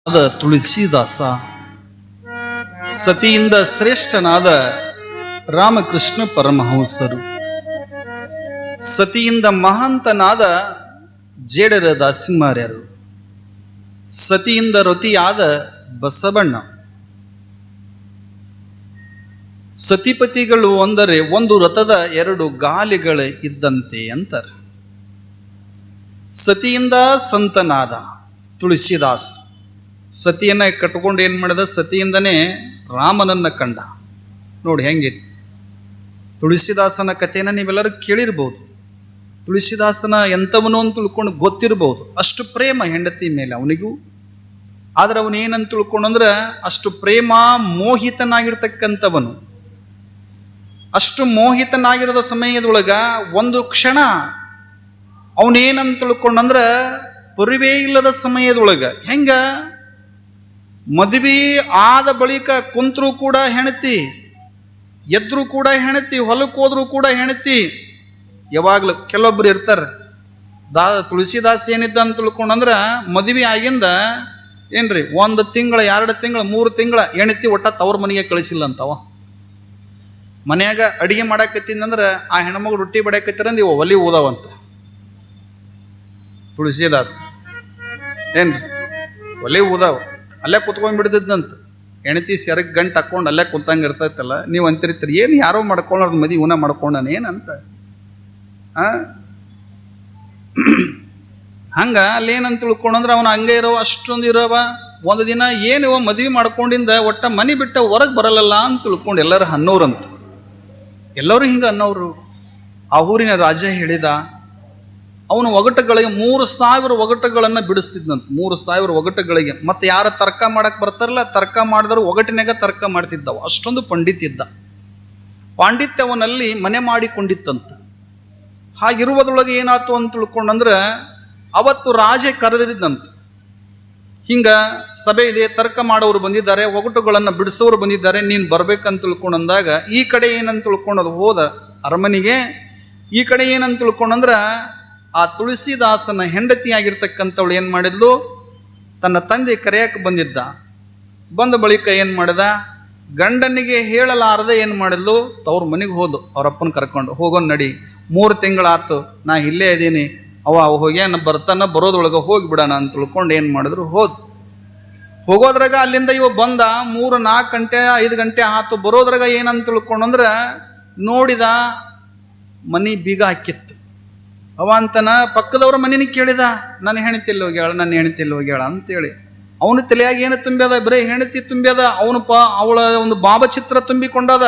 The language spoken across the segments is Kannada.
ಅದ ತುಳಸಿದಾಸ ಸತಿಯಿಂದ ಶ್ರೇಷ್ಠನಾದ ರಾಮಕೃಷ್ಣ ಪರಮಹಂಸರು, ಸತಿಯಿಂದ ಮಹಾಂತನಾದ ಜೇಡರ ದಾಸಿಮಾರ್ಯರು, ಸತಿಯಿಂದ ರತಿಯಾದ ಬಸವಣ್ಣ. ಸತಿಪತಿಗಳು ಅಂದರೆ ಒಂದು ರಥದ ಎರಡು ಗಾಲಿಗಳು ಇದ್ದಂತೆ ಅಂತಾರೆ. ಸತಿಯಿಂದ ಸಂತನಾದ ತುಳಸಿದಾಸ್ ಸತಿಯನ್ನ ಕಟ್ಕೊಂಡು ಏನು ಮಾಡಿದ, ಸತಿಯಿಂದನೇ ರಾಮನನ್ನ ಕಂಡ. ನೋಡಿ ಹೆಂಗಿತ್ತು ತುಳಸಿದಾಸನ ಕಥೆನ ನೀವೆಲ್ಲರೂ ಕೇಳಿರ್ಬೋದು. ತುಳಸಿದಾಸನ ಎಂಥವನು ಅಂತ ತಿಳ್ಕೊಂಡು ಗೊತ್ತಿರ್ಬೋದು. ಅಷ್ಟು ಪ್ರೇಮ ಹೆಂಡತಿ ಮೇಲೆ ಅವನಿಗೂ. ಆದ್ರೆ ಅವನೇನಂತ ತಿಳ್ಕೊಂಡಂದ್ರೆ ಅಷ್ಟು ಪ್ರೇಮ ಮೋಹಿತನಾಗಿರ್ತಕ್ಕಂಥವನು. ಅಷ್ಟು ಮೋಹಿತನಾಗಿರೋದ ಸಮಯದೊಳಗ ಒಂದು ಕ್ಷಣ ಅವನೇನಂತ ತಿಳ್ಕೊಂಡಂದ್ರೆ ಪರಿವೇ ಇಲ್ಲದ ಸಮಯದೊಳಗ ಹೆಂಗ ಮದುವೆ ಆದ ಬಳಿಕ ಕುಂತರೂ ಕೂಡ ಹೆಣತಿ, ಎದ್ರು ಕೂಡ ಹೆಣತಿ, ಹೊಲಕ್ಕೆ ಹೋದ್ರು ಕೂಡ ಹೆಣತಿ. ಯಾವಾಗ್ಲೂ ಕೆಲವೊಬ್ರು ಇರ್ತಾರೆ. ತುಳಸಿದಾಸ್ ಏನಿದ್ದ ಅಂತ ತಿಳ್ಕೊಂಡಂದ್ರ ಮದುವೆ ಆಗಿಂದ ಏನ್ರಿ 1 ತಿಂಗಳ 2 ತಿಂಗಳ 3 ತಿಂಗಳ ಹೆಣತಿ ಒಟ್ಟ ತವ್ರ ಮನೆಗೆ ಕಳಿಸಿಲ್ಲ ಅಂತವ. ಮನ್ಯಾಗ ಅಡಿಗೆ ಮಾಡಾಕತ್ತಿಂದಂದ್ರ ಆ ಹೆಣ್ಮಗಳು ರೊಟ್ಟಿ ಬಡಿಯಾಕತ್ತಿರಂದ ಇವ ಒಲಿ ಊದವಂತ. ತುಳಸಿದಾಸ್ ಏನ್ರಿ ಒಲೆ ಊದಾವ ಅಲ್ಲೇ ಕುತ್ಕೊಂಡ್ ಬಿಡ್ತಿದ್ದಂತ. ಹೆಣತಿ ಸೆರಗ್ ಗಂಟು ಹಾಕೊಂಡು ಅಲ್ಲೇ ಕುಂತಂಗೆ ಇರ್ತೈತಲ್ಲ. ನೀವು ಅಂತಿರ್ತೀರಿ ಏನು ಯಾರೋ ಮಾಡ್ಕೊಳ್ಳೋದು ಮದಿ ಇವನ ಮಾಡ್ಕೊಂಡಾನ ಏನಂತ. ಹಂಗ ಅಲ್ಲೇನಂತ ತಿಳ್ಕೊಂಡ್ರೆ ಅವನು ಹಂಗೆ ಇರೋ ಅಷ್ಟೊಂದು ಇರೋವ. ಒಂದು ದಿನ ಏನು ಮದ್ವೆ ಮಾಡ್ಕೊಂಡಿಂದ ಒಟ್ಟ ಮನೆ ಬಿಟ್ಟ ಹೊರಗೆ ಬರಲ್ಲ ಅಂತ ತಿಳ್ಕೊಂಡು ಎಲ್ಲರೂ ಅನ್ನೋರಂತ. ಎಲ್ಲರೂ ಹಿಂಗೆ ಅನ್ನೋರು. ಆ ಊರಿನ ರಾಜ ಹೇಳಿದ ಅವನು ಒಗಟಗಳಿಗೆ 3000 ಒಗಟುಗಳನ್ನು ಬಿಡಿಸ್ತಿದ್ದಂತ. 3000 ಒಗಟುಗಳಿಗೆ. ಮತ್ತೆ ಯಾರ ತರ್ಕ ಮಾಡಕ್ ಬರ್ತಾರಲ್ಲ, ತರ್ಕ ಮಾಡಿದ್ರು ಒಗಟಿನಾಗ ತರ್ಕ ಮಾಡ್ತಿದ್ದವ. ಅಷ್ಟೊಂದು ಪಂಡಿತಿದ್ದ. ಪಾಂಡಿತ್ಯವನಲ್ಲಿ ಮನೆ ಮಾಡಿಕೊಂಡಿತ್ತಂತ. ಹಾಗಿರುವುದರೊಳಗೆ ಏನಾಯ್ತು ಅಂತ ತಿಳ್ಕೊಂಡಂದ್ರೆ ಅವತ್ತು ರಾಜ ಕರೆದಿದ್ದಂತ. ಹಿಂಗ ಸಭೆ ಇದೆ, ತರ್ಕ ಮಾಡೋರು ಬಂದಿದ್ದಾರೆ, ಒಗಟುಗಳನ್ನು ಬಿಡಿಸೋರು ಬಂದಿದ್ದಾರೆ, ನೀನು ಬರ್ಬೇಕಂತ ತಿಳ್ಕೊಂಡಂದಾಗ ಈ ಕಡೆ ಏನಂತ ತಿಳ್ಕೊಂಡದು ಹೋದ ಅರಮನೆಗೆ. ಈ ಕಡೆ ಏನಂತ ತಿಳ್ಕೊಂಡಂದ್ರ ಆ ತುಳಸಿದಾಸನ ಹೆಂಡತಿಯಾಗಿರ್ತಕ್ಕಂಥವಳು ಏನು ಮಾಡಿದ್ಲು, ತನ್ನ ತಂದೆ ಕರೆಯಕ್ಕೆ ಬಂದಿದ್ದ. ಬಂದ ಬಳಿಕ ಏನು ಮಾಡಿದ, ಗಂಡನಿಗೆ ಹೇಳಲಾರದೆ ಏನು ಮಾಡಿದ್ಲು, ತವ್ರ ಮನೆಗೆ ಹೋದು ಅವರಪ್ಪನ ಕರ್ಕೊಂಡು. ಹೋಗೋನ್ ನಡಿ, 3 ತಿಂಗಳಾತು ನಾ ಇಲ್ಲೇ ಇದ್ದೀನಿ, ಅವ ಹೋಗ್ಯಾನ ಬರ್ತಾನ, ಬರೋದ್ರೊಳಗೆ ಹೋಗಿಬಿಡೋಣ ಅಂತ ತಿಳ್ಕೊಂಡು ಏನು ಮಾಡಿದ್ರು ಹೋಗೋದ್ರಾಗ ಅಲ್ಲಿಂದ ಇವ ಬಂದ 3-4 ಗಂಟೆ 5 ಗಂಟೆ ಆತು. ಬರೋದ್ರಾಗ ಏನಂತ ತಿಳ್ಕೊಂಡಂದ್ರೆ ನೋಡಿದ ಮನಿ ಬೀಗ ಹಾಕಿತ್ತು. ಅವ ಅಂತನ ಪಕ್ಕದವ್ರ ಮನೇನ ಕೇಳಿದ, ನನ್ನ ಹೆಣ್ತಿಲ್ಲ ಹೋಗ್ಯಾಳ, ನನ್ನ ಹೆಣ್ತಿಲ್ಲ ಹೋಗ್ಯಾಳ ಅಂತೇಳಿ. ಅವನು ತಲೆಯಾಗಿ ಏನು ತುಂಬ್ಯದ, ಬರೀ ಹೆಣ್ತಿ ತುಂಬ್ಯದ. ಅವಳ ಒಂದು ಭಾವಚಿತ್ರ ತುಂಬಿಕೊಂಡದ.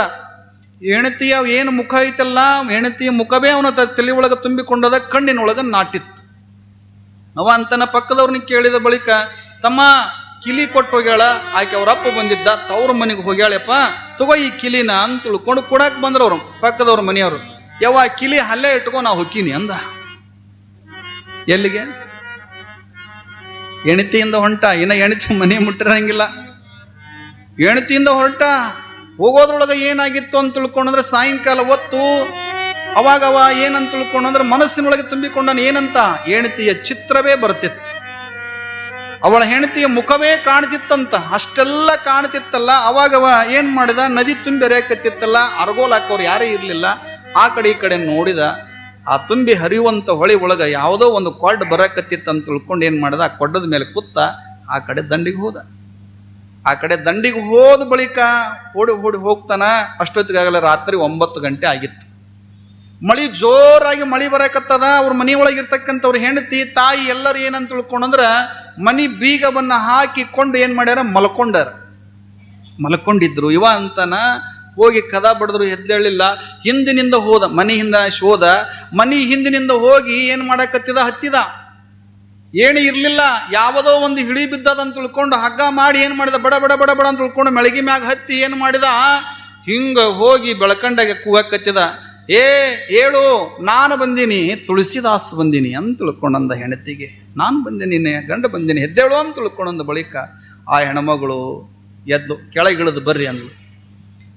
ಹೆಣತಿಯ ಏನು ಮುಖ ಐತಲ್ಲ, ಹೆಣತಿಯ ಮುಖವೇ ಅವನ ತಲೆ ಒಳಗೆ ತುಂಬಿಕೊಂಡದ, ಕಣ್ಣಿನೊಳಗೆ ನಾಟಿತ್ತು. ಅವ ಅಂತನ ಪಕ್ಕದವ್ರನ್ನ ಕೇಳಿದ ಬಳಿಕ, ತಮ್ಮ ಕಿಲಿ ಕೊಟ್ಟು ಹೋಗ್ಯಾಳ, ಆಕೆ ಅವ್ರಪ್ಪ ಬಂದಿದ್ದ, ತವ್ರ ಮನೆಗೆ ಹೋಗ್ಯಾಳಪ್ಪ, ತಗೋ ಈ ಕಿಲಿನ ಅಂತ ತಿಳ್ಕೊಂಡು ಕೊಡಾಕ್ ಬಂದ್ರವ್ರು ಪಕ್ಕದವ್ರ ಮನೆಯವರು. ಯಾವ ಕಿಲಿ ಅಲ್ಲೇ ಇಟ್ಕೊ ನಾ ಹೊಕ್ಕೀನಿ ಅಂದ. ಎಲ್ಲಿಗೆ? ಹೆಣತಿಯಿಂದ ಹೊಂಟ. ಇನ್ನ ಹೆಣತಿ ಮನೆ ಮುಟ್ಟಿರಂಗಿಲ್ಲ. ಹೆಣತಿಯಿಂದ ಹೊರಟ. ಹೋಗೋದ್ರೊಳಗೆ ಏನಾಗಿತ್ತು ಅಂತ ತಿಳ್ಕೊಂಡ್ರೆ ಸಾಯಂಕಾಲ ಹೊತ್ತು ಅವಾಗ ಅವ ಏನಂತ ತಿಳ್ಕೊಂಡ್ರೆ ಮನಸ್ಸಿನೊಳಗೆ ತುಂಬಿಕೊಂಡನ ಏನಂತ, ಹೆಣತಿಯ ಚಿತ್ರವೇ ಬರ್ತಿತ್ತು, ಅವಳ ಹೆಣತಿಯ ಮುಖವೇ ಕಾಣ್ತಿತ್ತಂತ. ಅಷ್ಟೆಲ್ಲ ಕಾಣ್ತಿತ್ತಲ್ಲ. ಅವಾಗವ ಏನ್ ಮಾಡಿದ, ನದಿ ತುಂಬಿ ಹರಿಯಕತ್ತಿತ್ತಲ್ಲ, ಅರ್ಗೋಲ್ ಹಾಕೋರು ಯಾರೇ ಇರ್ಲಿಲ್ಲ. ಆ ಕಡೆ ಈ ಕಡೆ ನೋಡಿದ, ಆ ತುಂಬಿ ಹರಿಯುವಂತ ಹೊಳಿ ಒಳಗ ಯಾವುದೋ ಒಂದು ಕೊಡ್ಡ ಬರಕತ್ತಿತ್ತು ಅಂತ ತಿಳ್ಕೊಂಡು ಏನ್ ಮಾಡಿದ, ಆ ಕೊಡ್ಡದ ಮೇಲೆ ಕೂತ ಆ ಕಡೆ ದಂಡಿಗೆ ಹೋದ. ಆ ಕಡೆ ದಂಡಿಗೆ ಹೋದ ಬಳಿಕ ಓಡಿ ಹೋಗ್ತಾನ. ಅಷ್ಟೊತ್ತಿಗಾಗಲ್ಲ ರಾತ್ರಿ 9 ಗಂಟೆ ಆಗಿತ್ತು. ಮಳಿ ಜೋರಾಗಿ ಮಳಿ ಬರಕತ್ತದ. ಅವ್ರ ಮನೆಯೊಳಗಿರ್ತಕ್ಕಂಥವ್ರ ಹೆಂಡತಿ ತಾಯಿ ಎಲ್ಲರೂ ಏನಂತ ತಿಳ್ಕೊಂಡ್ರ ಮನಿ ಬೀಗವನ್ನ ಹಾಕಿಕೊಂಡು ಏನ್ ಮಾಡ್ಯಾರ, ಮಲ್ಕೊಂಡಿದ್ರು. ಇವ ಅಂತನ ಹೋಗಿ ಕದ ಬಡಿದ್ರು, ಎದ್ದೇಳಿಲ್ಲ. ಹಿಂದಿನಿಂದ ಹೋದ, ಮನೆ ಹಿಂದ ಹೋದ. ಮನಿ ಹಿಂದಿನಿಂದ ಹೋಗಿ ಏನ್ ಮಾಡಕತ್ತಿದ, ಹತ್ತಿದ. ಏಣಿ ಇರ್ಲಿಲ್ಲ, ಯಾವುದೋ ಒಂದು ಹಿಳಿ ಬಿದ್ದದಂತ ತಿಳ್ಕೊಂಡು ಹಗ್ಗ ಮಾಡಿ ಏನ್ ಮಾಡಿದ, ಬಡ ಬಡ ಬಡ ಬಡ ಅಂತ ತಿಳ್ಕೊಂಡು ಮೆಳಗಿ ಮ್ಯಾಗ ಹತ್ತಿ ಏನ್ ಮಾಡಿದ, ಹಿಂಗ ಹೋಗಿ ಬೆಳಕಂಡಾಗ ಕೂಗಕತ್ತಿದ. ಹೇಳು, ನಾನು ಬಂದೀನಿ, ತುಳಸಿದಾಸ್ ಬಂದೀನಿ ಅಂತ ತಿಳ್ಕೊಂಡಂದ ಹೆಂಡತಿಗೆ. ನಾನು ಬಂದೀನಿ, ಗಂಡ ಬಂದೀನಿ, ಎದ್ದೇಳು ಅಂತ ತಿಳ್ಕೊಂಡಂದ ಬಳಿಕ ಆ ಹೆಣ್ಮಗಳು ಎದ್ದು ಕೆಳಗಿಳಿದು ಬರ್ರಿ ಅಂದ್ಲು.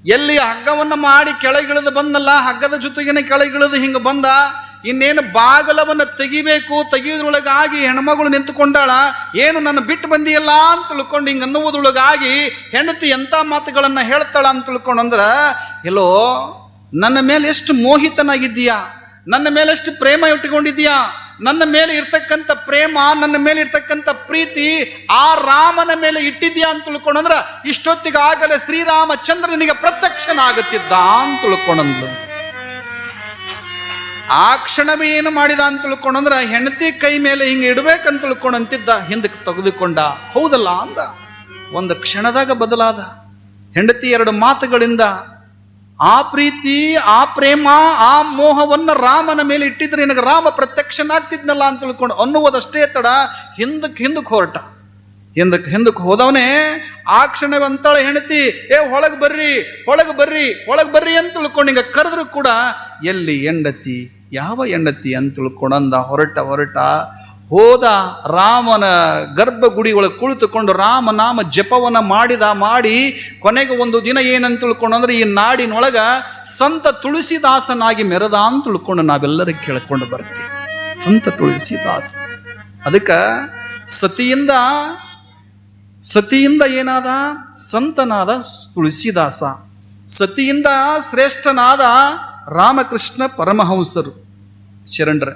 ಎಲ್ಲಿ ಹಗ್ಗವನ್ನ ಮಾಡಿ ಕೆಳಗಿಳಿದು ಬಂದಲ್ಲ, ಹಗ್ಗದ ಜೊತೆಗೇನೆ ಕೆಳಗಿಳಿದು ಹಿಂಗ ಬಂದ. ಇನ್ನೇನು ಬಾಗಲವನ್ನು ತೆಗಿಯೋದ್ರೊಳಗಾಗಿ ಹೆಣ್ಮಗಳು ನಿಂತುಕೊಂಡಾಳ. ಏನು ನನ್ನ ಬಿಟ್ಟು ಬಂದಿಯಲ್ಲ ಅಂತ ತಿಳ್ಕೊಂಡು ಹಿಂಗೆ ಅನ್ನುವುದ್ರೊಳಗಾಗಿ ಹೆಂಡತಿ ಎಂಥ ಮಾತುಗಳನ್ನು ಹೇಳ್ತಾಳ ಅಂತ ತಿಳ್ಕೊಂಡು ಅಂದ್ರ, ಎಲ್ಲೋ ನನ್ನ ಮೇಲೆ ಎಷ್ಟು ಮೋಹಿತನಾಗಿದ್ದೀಯಾ, ನನ್ನ ಮೇಲೆ ಎಷ್ಟು ಪ್ರೇಮ ಇಟ್ಟುಕೊಂಡಿದ್ದೀಯಾ, ನನ್ನ ಮೇಲೆ ಇರ್ತಕ್ಕಂಥ ಪ್ರೇಮ, ನನ್ನ ಮೇಲೆ ಇರ್ತಕ್ಕಂಥ ಪ್ರೀತಿ ಆ ರಾಮನ ಮೇಲೆ ಇಟ್ಟಿದ್ಯಾ ಅಂತ ತಿಳ್ಕೊಂಡಂದ್ರ ಇಷ್ಟೊತ್ತಿಗೆ ಆಗಲೇ ಶ್ರೀರಾಮಚಂದ್ರನಿಗೆ ಪ್ರತ್ಯಕ್ಷನಾಗುತ್ತಿದ್ದ ಅಂತ ತಿಳ್ಕೊಂಡಂದ್ಲು. ಆ ಕ್ಷಣವೇ ಏನು ಮಾಡಿದ ಅಂತ ತಿಳ್ಕೊಂಡಂದ್ರ ಹೆಂಡತಿ ಕೈ ಮೇಲೆ ಹಿಂಗೆ ಇಡ್ಬೇಕಂತ ತಿಳ್ಕೊಂಡಂತಿದ್ದ, ಹಿಂದಕ್ಕೆ ತೆಗೆದುಕೊಂಡ. ಹೌದಲ್ಲ ಅಂದ. ಒಂದು ಕ್ಷಣದಾಗ ಬದಲಾದ. ಹೆಂಡತಿ ಎರಡು ಮಾತುಗಳಿಂದ ಆ ಪ್ರೀತಿ, ಆ ಪ್ರೇಮ, ಆ ಮೋಹವನ್ನು ರಾಮನ ಮೇಲೆ ಇಟ್ಟಿದ್ರೆ ನಿನಗೆ ರಾಮ ಪ್ರತ್ಯಕ್ಷನಾಗ್ತಿದ್ನಲ್ಲ ಅಂತ ತಿಳ್ಕೊಂಡು ಅನ್ನುವುದಷ್ಟೇ ತಡ ಹಿಂದಕ್ಕೆ ಹೊರಟ. ಹಿಂದಕ್ಕೆ ಹೋದವನೇ ಆ ಕ್ಷಣವಂತಾಳೆ ಹೆಂಡತಿ, ಒಳಗೆ ಬರ್ರಿ ಅಂತ ತಿಳ್ಕೊಂಡು ಹಿಂಗ ಕರೆದ್ರು ಕೂಡ ಎಲ್ಲಿ ಹೆಂಡತಿ, ಯಾವ ಹೆಂಡತಿ ಅಂತ ತಿಳ್ಕೊಂಡಂದ. ಹೊರಟ ಹೋದ. ರಾಮನ ಗರ್ಭಗುಡಿ ಒಳಗೆ ಕುಳಿತುಕೊಂಡು ರಾಮನಾಮ ಜಪವನ್ನ ಮಾಡಿ ಕೊನೆಗೆ ಒಂದು ದಿನ ಏನಂತ ತಿಳ್ಕೊಂಡಂದ್ರೆ ಈ ನಾಡಿನೊಳಗ ಸಂತ ತುಳಸಿದಾಸನಾಗಿ ಮೆರೆದ ಅಂತ ತಿಳ್ಕೊಂಡು ನಾವೆಲ್ಲರಿಗೆ ಕೇಳ್ಕೊಂಡು ಬರ್ತೀವಿ. ಸಂತ ತುಳಸಿದಾಸ್. ಅದಕ್ಕೆ ಸತಿಯಿಂದ ಏನಾದ? ಸಂತನಾದ ತುಳಸಿದಾಸ. ಸತಿಯಿಂದ ಶ್ರೇಷ್ಠನಾದ ರಾಮಕೃಷ್ಣ ಪರಮಹಂಸರು ಶರಣರ.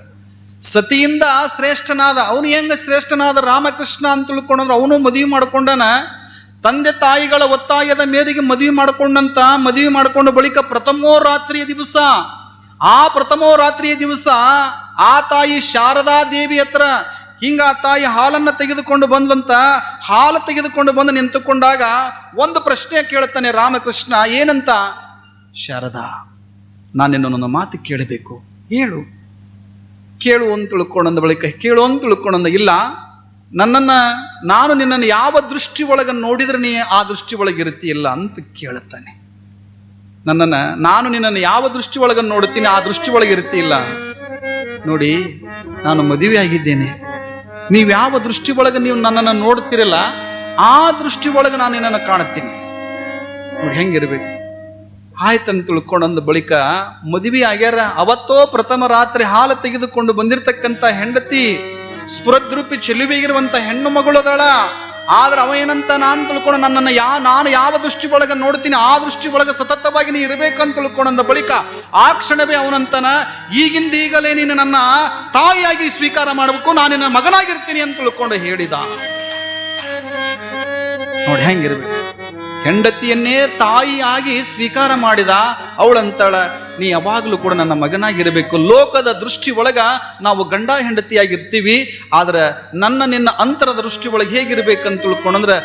ಸತಿಯಿಂದ ಶ್ರೇಷ್ಠನಾದ ಅವನು ಹೆಂಗ ಶ್ರೇಷ್ಠನಾದ ರಾಮಕೃಷ್ಣ ಅಂತ ತಿಳ್ಕೊಂಡ್ರೆ ಅವನು ಮದುವೆ ಮಾಡ್ಕೊಂಡನ. ತಂದೆ ತಾಯಿಗಳ ಒತ್ತಾಯದ ಮೇರೆಗೆ ಮದುವೆ ಮಾಡಿಕೊಂಡು ಬಳಿಕ ಪ್ರಥಮೋ ರಾತ್ರಿಯ ದಿವಸ ಆ ತಾಯಿ ಶಾರದಾ ದೇವಿ ಹತ್ರ ಹಿಂಗ ಆ ತಾಯಿ ಹಾಲನ್ನು ತೆಗೆದುಕೊಂಡು ಬಂದು ನಿಂತುಕೊಂಡಾಗ ಒಂದು ಪ್ರಶ್ನೆ ಕೇಳುತ್ತಾನೆ ರಾಮಕೃಷ್ಣ. ಏನಂತ? ಶಾರದಾ, ನಾನಿನ್ನೊಂದು ಮಾತು ಕೇಳಬೇಕು, ಕೇಳು ಅಂತ ತಿಳ್ಕೊಂಡ ಬಳಿಕ ಇಲ್ಲ, ನಾನು ನಿನ್ನನ್ನು ಯಾವ ದೃಷ್ಟಿ ಒಳಗೆ ನೋಡಿದ್ರೆ ನೀ ಆ ದೃಷ್ಟಿ ಒಳಗೆ ಇರ್ತೀಯಲ್ಲ ಅಂತ ಕೇಳುತ್ತಾನೆ. ನಾನು ನಿನ್ನನ್ನು ಯಾವ ದೃಷ್ಟಿ ಒಳಗೆ ನೋಡುತ್ತೀನಿ ಆ ದೃಷ್ಟಿ ಒಳಗೆ ಇರ್ತೀಯಲ್ಲ. ನೋಡಿ, ನಾನು ಮದುವೆ ಆಗಿದ್ದೇನೆ, ನೀವು ಯಾವ ದೃಷ್ಟಿ ಒಳಗೆ ನೀವು ನನ್ನನ್ನು ನೋಡ್ತಿರಲ್ಲ ಆ ದೃಷ್ಟಿ ಒಳಗೆ ನಾನು ನಿನ್ನನ್ನು ಕಾಣುತ್ತೀನಿ. ನೋಡಿ ಹೆಂಗಿರ್ಬೇಕು. ಆಯ್ತಂತ ತಿಳ್ಕೊಂಡಂದ ಬಳಿಕ ಮದುವೆ ಆಗ್ಯಾರ. ಅವತ್ತೋ ಪ್ರಥಮ ರಾತ್ರಿ ಹಾಲು ತೆಗೆದುಕೊಂಡು ಬಂದಿರತಕ್ಕಂಥ ಹೆಂಡತಿ ಸ್ಫುರದ್ರೂಪಿ ಚೆಲುವೆಗಿರುವಂತ ಹೆಣ್ಣು ಮಗಳದಳ. ಆದ್ರೆ ಅವ ಏನಂತ ನಾನು ತಿಳ್ಕೊಂಡು ನಾನು ಯಾವ ದೃಷ್ಟಿ ಒಳಗೆ ನೋಡ್ತೀನಿ ಆ ದೃಷ್ಟಿ ಒಳಗೆ ಸತತವಾಗಿ ನೀ ಇರಬೇಕಂತ ತಿಳ್ಕೊಂಡ ಬಳಿಕ ಆ ಕ್ಷಣವೇ ಅವನಂತನ, ಈಗಲೇ ನೀನು ನನ್ನ ತಾಯಿಯಾಗಿ ಸ್ವೀಕಾರ ಮಾಡಬೇಕು, ನಾನು ನಿನ್ನ ಮಗನಾಗಿರ್ತೀನಿ ಅಂತ ತಿಳ್ಕೊಂಡು ಹೇಳಿದ. ನೋಡಿ ಹೆಂಗಿರ್ಬೇಕು. ಹೆಂಡತಿಯನ್ನೇ ತಾಯಿಯಾಗಿ ಸ್ವೀಕಾರ ಮಾಡಿದ. ಅವಳಂತಳ, ನೀ ಯಾವಾಗಲೂ ಕೂಡ ನನ್ನ ಮಗನಾಗಿರಬೇಕು. ಲೋಕದ ದೃಷ್ಟಿ ಒಳಗ ನಾವು ಗಂಡ ಹೆಂಡತಿಯಾಗಿರ್ತೀವಿ, ಆದ್ರೆ ನಿನ್ನ ಅಂತರದ ದೃಷ್ಟಿ ಒಳಗೆ ಹೇಗಿರ್ಬೇಕಂತ ತಿಳ್ಕೊಂಡ್ರೆ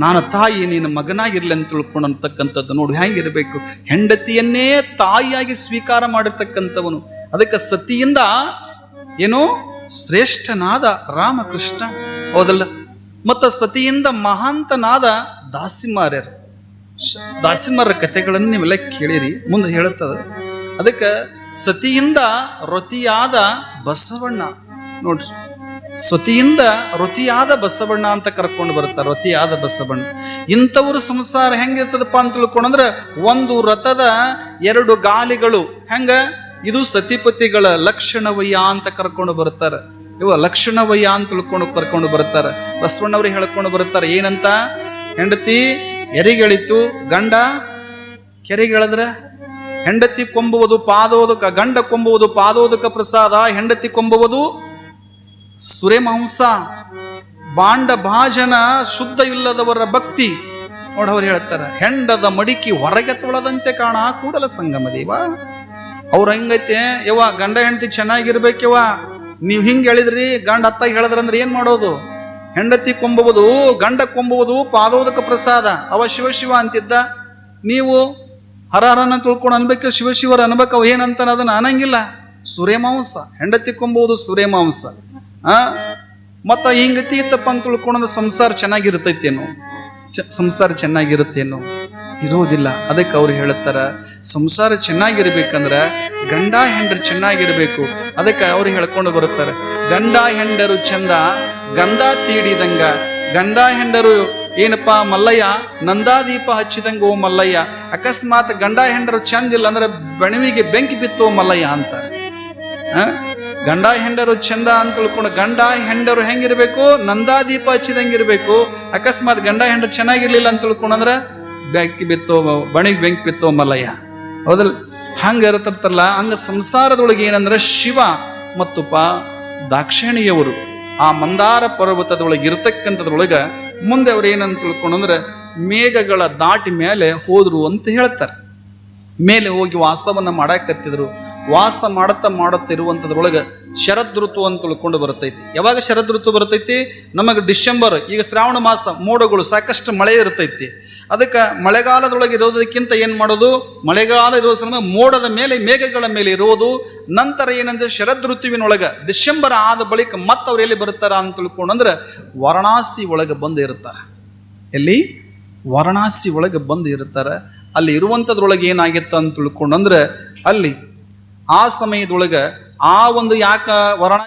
ನಾನು ತಾಯಿ ನೀನು ಮಗನಾಗಿರ್ಲಿ ಅಂತ ತಿಳ್ಕೊಂಡಂತಕ್ಕಂಥದ್ದು. ನೋಡಿ ಹೆಂಗಿರ್ಬೇಕು. ಹೆಂಡತಿಯನ್ನೇ ತಾಯಿಯಾಗಿ ಸ್ವೀಕಾರ ಮಾಡಿರ್ತಕ್ಕಂಥವನು. ಅದಕ್ಕೆ ಸತಿಯಿಂದ ಏನೋ ಶ್ರೇಷ್ಠನಾದ ರಾಮಕೃಷ್ಣ, ಹೌದಲ್ಲ. ಮತ್ತು ಸತಿಯಿಂದ ಮಹಾಂತನಾದ ದಾಸಿಮಾರರ ಕಥೆಗಳನ್ನು ನೀವೆಲ್ಲ ಕೇಳಿರಿ, ಮುಂದೆ ಹೇಳುತ್ತದೆ. ಅದಕ್ಕೆ ಸತಿಯಿಂದ ರತಿಯಾದ ಬಸವಣ್ಣ. ನೋಡ್ರಿ, ಸತಿಯಿಂದ ರತಿಯಾದ ಬಸವಣ್ಣ ಅಂತ ಕರ್ಕೊಂಡು ಬರ್ತಾರೆ. ರತಿಯಾದ ಬಸವಣ್ಣ. ಇಂಥವ್ರ ಸಂಸಾರ ಹೆಂಗಿರ್ತದಪ್ಪ ಅಂತ ತಿಳ್ಕೊಂಡ್ರೆ, ಒಂದು ರಥದ ಎರಡು ಗಾಲಿಗಳು ಹೆಂಗ, ಇದು ಸತಿಪತಿಗಳ ಲಕ್ಷಣವಯ್ಯ ಅಂತ ಕರ್ಕೊಂಡು ಬರ್ತಾರೆ. ಲಕ್ಷಣವಯ್ಯ ಅಂತ ಕರ್ಕೊಂಡು ಬರ್ತಾರೆ. ಬಸವಣ್ಣವ್ರಿಗೆ ಹೇಳ್ಕೊಂಡು ಬರ್ತಾರೆ. ಏನಂತ? ಹೆಂಡತಿ ಎರಿಗೆಳಿತು, ಗಂಡ ಕೆರೆಗೆಳೆದ್ರೆ ಹೆಂಡತಿ ಕೊಂಬುವುದು ಪಾದೋದಕ, ಗಂಡ ಕೊಂಬುವುದು ಪಾದೋದಕ ಪ್ರಸಾದ, ಹೆಂಡತಿ ಕೊಂಬುವುದು ಸುರೆಮಾಂಸ, ಬಾಂಡ ಭಾಜನ, ಶುದ್ಧ ಇಲ್ಲದವರ ಭಕ್ತಿ. ನೋಡವ್ರು ಹೇಳ್ತಾರೆ, ಹೆಂಡದ ಮಡಿಕಿ ಹೊರಗೆ ತೊಳದಂತೆ ಕಾಣ ಕೂಡಲ ಸಂಗಮ ದೇವ. ಅವ್ರ ಹೆಂಗೈತೆ ಯವ್ವ, ಗಂಡ ಹೆಂಡತಿ ಚೆನ್ನಾಗಿರ್ಬೇಕವ್ವ. ನೀವು ಹಿಂಗೆ ಹೇಳಿದ್ರಿ, ಗಂಡ ಅತ್ತಾಗಿ ಹೇಳಿದ್ರಂದ್ರೆ ಏನ್ ಮಾಡೋದು? ಹೆಂಡತಿ ಕೊಂಬುವುದು, ಗಂಡ ಕೊಂಬುವುದು ಪಾದೋದಕ ಪ್ರಸಾದ. ಅವ ಶಿವ ಅಂತಿದ್ದ. ನೀವು ಹರಹರನ ತಿಳ್ಕೊಂಡು ಅನ್ಬೇಕು, ಶಿವರ ಅನ್ಬೇಕು. ಅವ ಏನಂತಾನ ಅದನ್ನ ಅನ್ನಂಗಿಲ್ಲ. ಸುರೇಮಾಂಸ, ಹೆಂಡತಿ ಕೊಂಬುವುದು ಸುರೇಮಾಂಸ. ಮತ್ತ ಹಿಂಗತಿ ಇತ್ತಪ್ಪ ಅಂತ ತಿಳ್ಕೊಂಡ್ರೆ ಸಂಸಾರ ಚೆನ್ನಾಗಿರ್ತೈತೇನೋ, ಸಂಸಾರ ಚೆನ್ನಾಗಿರುತ್ತೇನೋ? ಇರೋದಿಲ್ಲ. ಅದಕ್ಕೆ ಅವ್ರು ಹೇಳ್ತಾರ, ಸಂಸಾರ ಚೆನ್ನಾಗಿರ್ಬೇಕಂದ್ರ ಗಂಡ ಹೆಂಡರು ಚೆನ್ನಾಗಿರ್ಬೇಕು. ಅದಕ್ಕೆ ಅವ್ರು ಹೇಳ್ಕೊಂಡು ಬರುತ್ತಾರೆ, ಗಂಡ ಹೆಂಡರು ಚಂದ ಗಂಧ ತೀಡಿದಂಗ, ಗಂಡ ಹೆಂಡರು ಏನಪ್ಪಾ ಮಲ್ಲಯ್ಯ ನಂದಾದೀಪ ಹಚ್ಚಿದಂಗ ಓ ಮಲ್ಲಯ್ಯ. ಅಕಸ್ಮಾತ್ ಗಂಡ ಹೆಂಡರು ಚಂದ ಇಲ್ಲ ಅಂದ್ರೆ ಬೆಣವಿಗೆ ಬೆಂಕಿ ಬಿತ್ತು ಮಲ್ಲಯ್ಯ ಅಂತ. ಗಂಡ ಹೆಂಡರು ಚಂದ ಅಂತ ತಿಳ್ಕೊಂಡು ಗಂಡ ಹೆಂಡರು ಹೆಂಗಿರ್ಬೇಕು, ನಂದಾದೀಪ ಹಚ್ಚಿದಂಗಿರ್ಬೇಕು. ಅಕಸ್ಮಾತ್ ಗಂಡ ಹೆಂಡರು ಚೆನ್ನಾಗಿರ್ಲಿಲ್ಲ ಅಂತ ತಿಳ್ಕೊಂಡ್ರೆ ಬೆಂಕಿ ಬಿತ್ತೋ ಬಣಿಗೆ ಬೆಂಕಿ ಬಿತ್ತೋ ಮಲ್ಲಯ್ಯ, ಹೌದಲ್ಲ? ಹಂಗ ಇರತ್ತಲ್ಲ. ಹಂಗ ಸಂಸಾರದೊಳಗೆ ಏನಂದ್ರೆ ಶಿವ ಮತ್ತು ದಾಕ್ಷಿಣಿಯವರು ಆ ಮಂದಾರ ಪರ್ವತದೊಳಗೆ ಇರ್ತಕ್ಕಂಥದ್ರೊಳಗ ಮುಂದೆ ಅವ್ರು ಏನಂತ ತಿಳ್ಕೊಂಡ್ರೆ ಮೇಘಗಳ ದಾಟಿ ಮೇಲೆ ಹೋದ್ರು ಅಂತ ಹೇಳ್ತಾರೆ. ಮೇಲೆ ಹೋಗಿ ವಾಸವನ್ನ ಮಾಡಾಕತ್ತಿದ್ರು. ವಾಸ ಮಾಡುತ್ತಾ ಇರುವಂಥದ್ರೊಳಗೆ ಶರದ್ ಋತು ಅಂತ ತಿಳ್ಕೊಂಡು ಬರ್ತೈತಿ. ಯಾವಾಗ ಶರದ್ ಋತು ಬರ್ತೈತಿ? ನಮಗೆ ಡಿಸೆಂಬರ್, ಈಗ ಶ್ರಾವಣ ಮಾಸ, ಮೋಡಗಳು ಸಾಕಷ್ಟು ಮಳೆ ಇರ್ತೈತಿ. ಅದಕ್ಕೆ ಮಳೆಗಾಲದೊಳಗೆ ಇರೋದಕ್ಕಿಂತ ಏನು ಮಾಡೋದು, ಮಳೆಗಾಲ ಇರೋ ಸಮಯ ಮೋಡದ ಮೇಲೆ ಮೇಘಗಳ ಮೇಲೆ ಇರೋದು. ನಂತರ ಏನಂದ್ರೆ ಶರದ್ ಋತುವಿನೊಳಗೆ ಡಿಸೆಂಬರ್ ಆದ ಬಳಿಕ ಮತ್ತೆ ಅವ್ರು ಎಲ್ಲಿ ಬರ್ತಾರ ಅಂತ ತಿಳ್ಕೊಂಡ್ರೆ ವಾರಣಾಸಿ ಒಳಗೆ ಬಂದು ಇರ್ತಾರೆ. ಎಲ್ಲಿ? ವಾರಣಾಸಿ ಒಳಗೆ ಬಂದು ಇರ್ತಾರೆ. ಅಲ್ಲಿ ಇರುವಂಥದ್ರೊಳಗೆ ಏನಾಗಿತ್ತ ಅಂತ ತಿಳ್ಕೊಂಡ್ರೆ ಅಲ್ಲಿ ಆ ಸಮಯದೊಳಗೆ ಆ ಒಂದು ಯಾಕ ವಾರಣಾಸಿ